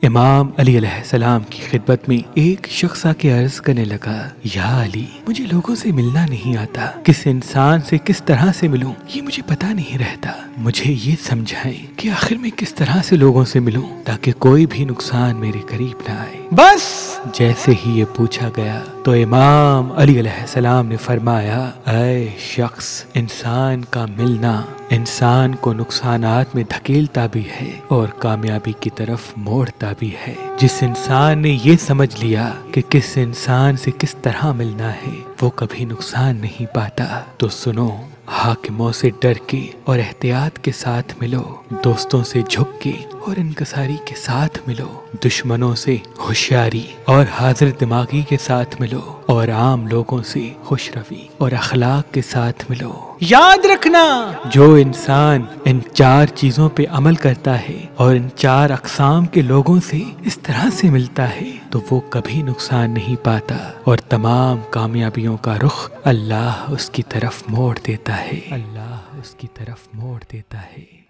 امام علی علیہ السلام کی خدمت میں ایک شخص آ کے عرض کرنے لگا، یا علی، مجھے لوگوں سے ملنا نہیں آتا، کس انسان سے کس طرح سے ملوں یہ مجھے پتا نہیں رہتا، مجھے یہ سمجھائیں کہ آخر میں کس طرح سے لوگوں سے ملوں تاکہ کوئی بھی نقصان میرے قریب نہ آئے۔ بس جیسے ہی یہ پوچھا گیا تو امام علی علیہ السلام نے فرمایا، اے شخص، انسان کا ملنا انسان کو نقصانات میں دھکیلتا بھی ہے اور کامیابی کی طرف موڑتا بھی ہے۔ جس انسان نے یہ سمجھ لیا کہ کس انسان سے کس طرح ملنا ہے وہ کبھی نقصان نہیں پاتا، تو سنو، حاکموں سے ڈر کے اور احتیاط کے ساتھ ملو، دوستوں سے جھک کے اور انکساری کے ساتھ ملو، دشمنوں سے ہوشیاری اور حاضر دماغی کے ساتھ ملو، اور عام لوگوں سے خوش روی اور اخلاق کے ساتھ ملو۔ یاد رکھنا، جو انسان ان 4 چیزوں پہ عمل کرتا ہے اور ان 4 اقسام کے لوگوں سے اس طرح سے ملتا ہے تو وہ کبھی نقصان نہیں پاتا اور تمام کامیابیوں کا رخ اللہ اس کی طرف موڑ دیتا ہے، اللہ اس کی طرف موڑ دیتا ہے۔